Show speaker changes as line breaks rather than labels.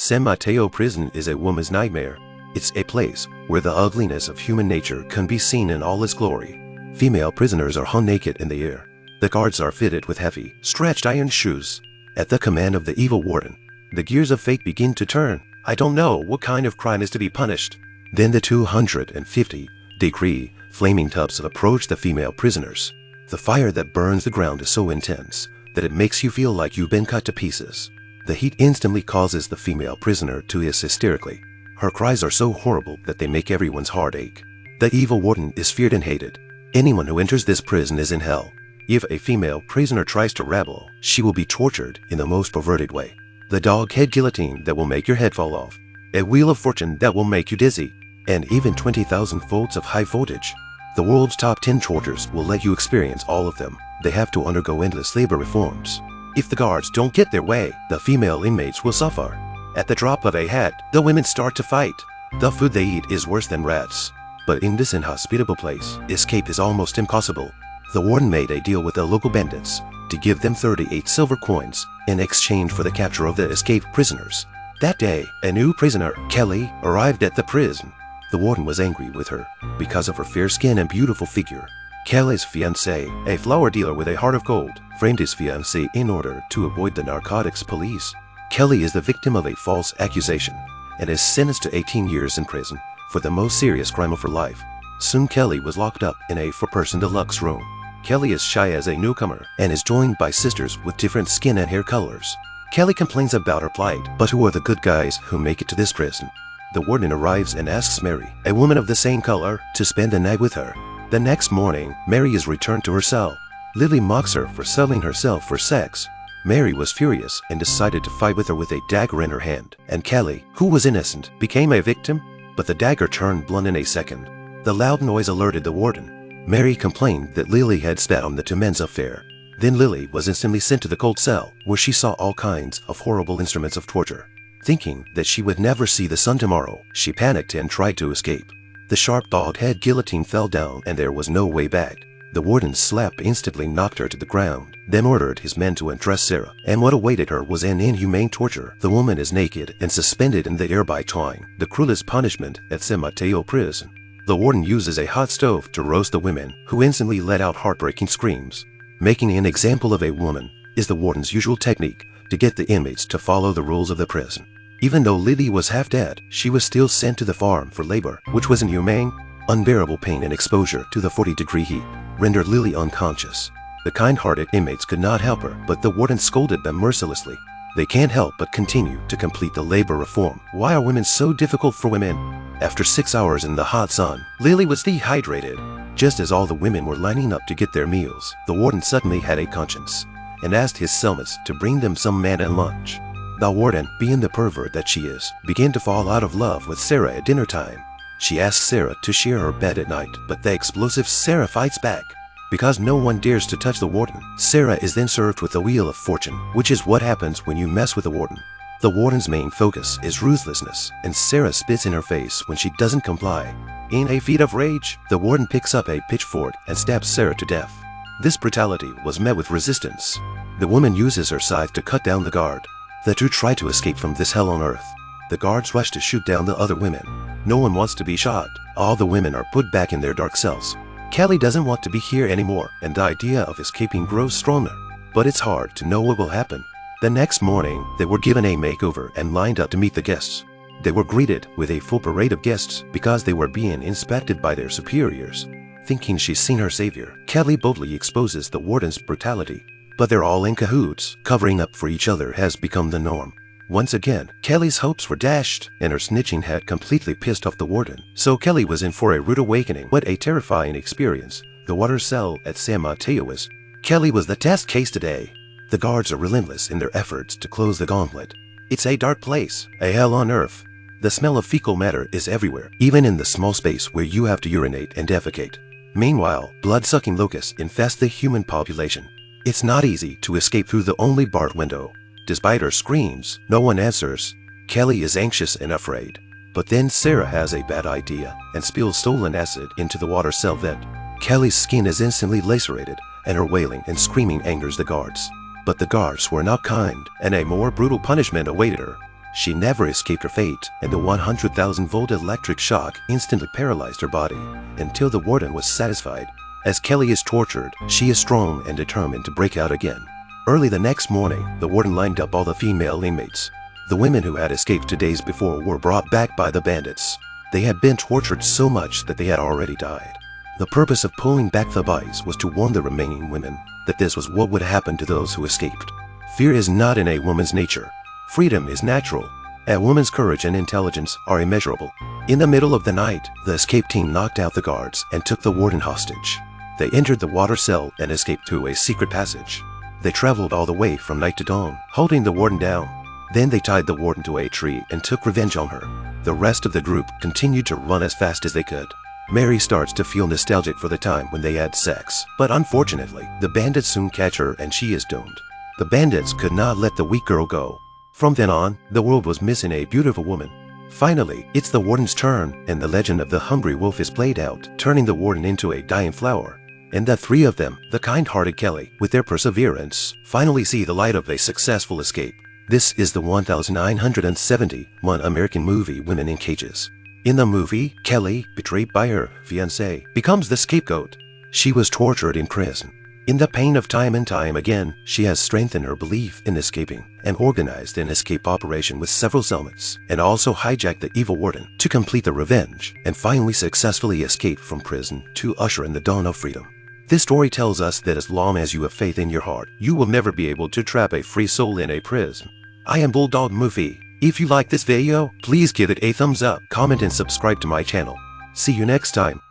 San Mateo Prison is a woman's nightmare. It's a place where the ugliness of human nature can be seen in all its glory. Female prisoners are hung naked in the air. The guards are fitted with heavy, stretched iron shoes. At the command of the evil warden, the gears of fate begin to turn. I don't know what kind of crime is to be punished. Then the 250-degree flaming tubs approach the female prisoners. The fire that burns the ground is so intense that it makes you feel like you've been cut to pieces. The heat instantly causes the female prisoner to hiss hysterically. Her cries are so horrible that they make everyone's heart ache. The evil warden is feared and hated. Anyone who enters this prison is in hell. If a female prisoner tries to rebel, she will be tortured in the most perverted way. The dog-head guillotine that will make your head fall off, a wheel of fortune that will make you dizzy, and even 20,000 volts of high voltage. The world's top 10 tortures will let you experience all of them. They have to undergo endless labor reforms. If the guards don't get their way, the female inmates will suffer. At the drop of a hat, the women start to fight. The food they eat is worse than rats. But in this inhospitable place, escape is almost impossible. The warden made a deal with the local bandits to give them 38 silver coins in exchange for the capture of the escaped prisoners. That day, a new prisoner, Kelly, arrived at the prison. The warden was angry with her because of her fair skin and beautiful figure. Kelly's fiancé, a flower dealer with a heart of gold, framed his fiancée in order to avoid the narcotics police. Kelly is the victim of a false accusation and is sentenced to 18 years in prison for the most serious crime of her life. Soon Kelly was locked up in a four-person deluxe room. Kelly is shy as a newcomer and is joined by sisters with different skin and hair colors. Kelly complains about her plight, but who are the good guys who make it to this prison? The warden arrives and asks Mary, a woman of the same color, to spend the night with her. The next morning, Mary is returned to her cell. Lily mocks her for selling herself for sex. Mary was furious and decided to fight with her with a dagger in her hand, and Kelly, who was innocent, became a victim, but the dagger turned blunt in a second. The loud noise alerted the warden. Mary complained that Lily had spat on the two men's affair. Then Lily was instantly sent to the cold cell, where she saw all kinds of horrible instruments of torture. Thinking that she would never see the sun tomorrow, she panicked and tried to escape. The sharp dog-head guillotine fell down and there was no way back. The warden's slap instantly knocked her to the ground, then ordered his men to undress Sarah, and what awaited her was an inhumane torture. The woman is naked and suspended in the air by twine, the cruelest punishment at San Mateo Prison. The warden uses a hot stove to roast the women, who instantly let out heartbreaking screams. Making an example of a woman is the warden's usual technique to get the inmates to follow the rules of the prison. Even though Lily was half dead, she was still sent to the farm for labor, which was inhumane. Unbearable pain and exposure to the 40-degree heat rendered Lily unconscious. The kind-hearted inmates could not help her, but the warden scolded them mercilessly. They can't help but continue to complete the labor reform. Why are women so difficult for women? After 6 hours in the hot sun, Lily was dehydrated. Just as all the women were lining up to get their meals, the warden suddenly had a conscience and asked his cellmates to bring them some manna and lunch. The warden, being the pervert that she is, began to fall out of love with Sarah at dinner time. She asks Sarah to share her bed at night, but the explosive Sarah fights back. Because no one dares to touch the warden, Sarah is then served with the Wheel of Fortune, which is what happens when you mess with the warden. The warden's main focus is ruthlessness, and Sarah spits in her face when she doesn't comply. In a fit of rage, the warden picks up a pitchfork and stabs Sarah to death. This brutality was met with resistance. The woman uses her scythe to cut down the guard. The two try to escape from this hell on earth. The guards rush to shoot down the other women. No one wants to be shot. All the women are put back in their dark cells. Kelly doesn't want to be here anymore, and the idea of escaping grows stronger. But it's hard to know what will happen. The next morning, they were given a makeover and lined up to meet the guests. They were greeted with a full parade of guests because they were being inspected by their superiors. Thinking she's seen her savior, Kelly boldly exposes the warden's brutality. But they're all in cahoots. Covering up for each other has become the norm. Once again, Kelly's hopes were dashed, and her snitching had completely pissed off the warden. So Kelly was in for a rude awakening. What a terrifying experience the water cell at San Mateo is. Kelly was the test case today. The guards are relentless in their efforts to close the gauntlet. It's a dark place, a hell on earth. The smell of fecal matter is everywhere, even in the small space where you have to urinate and defecate. Meanwhile, blood-sucking locusts infest the human population. It's not easy to escape through the only barred window. Despite her screams, no one answers. Kelly is anxious and afraid. But then Sarah has a bad idea and spills stolen acid into the water cell vent. Kelly's skin is instantly lacerated, and her wailing and screaming angers the guards. But the guards were not kind, and a more brutal punishment awaited her. She never escaped her fate, and the 100,000-volt electric shock instantly paralyzed her body until the warden was satisfied. As Kelly is tortured, she is strong and determined to break out again. Early the next morning, the warden lined up all the female inmates. The women who had escaped 2 days before were brought back by the bandits. They had been tortured so much that they had already died. The purpose of pulling back the bodies was to warn the remaining women that this was what would happen to those who escaped. Fear is not in a woman's nature. Freedom is natural. A woman's courage and intelligence are immeasurable. In the middle of the night, the escape team knocked out the guards and took the warden hostage. They entered the water cell and escaped through a secret passage. They traveled all the way from night to dawn, holding the warden down. Then they tied the warden to a tree and took revenge on her. The rest of the group continued to run as fast as they could. Mary starts to feel nostalgic for the time when they had sex, but unfortunately, the bandits soon catch her and she is doomed. The bandits could not let the weak girl go. From then on, the world was missing a beautiful woman. Finally, it's the warden's turn, and the legend of the hungry wolf is played out, turning the warden into a dying flower. And the three of them, the kind-hearted Kelly, with their perseverance, finally see the light of a successful escape. This is the 1971 American movie Women in Cages. In the movie, Kelly, betrayed by her fiancé, becomes the scapegoat. She was tortured in prison. In the pain of time and time again, she has strengthened her belief in escaping and organized an escape operation with several cellmates, and also hijacked the evil warden to complete the revenge and finally successfully escape from prison to usher in the dawn of freedom. This story tells us that as long as you have faith in your heart, you will never be able to trap a free soul in a prison. I am Bulldog Movie. If you like this video, please give it a thumbs up, comment and subscribe to my channel. See you next time.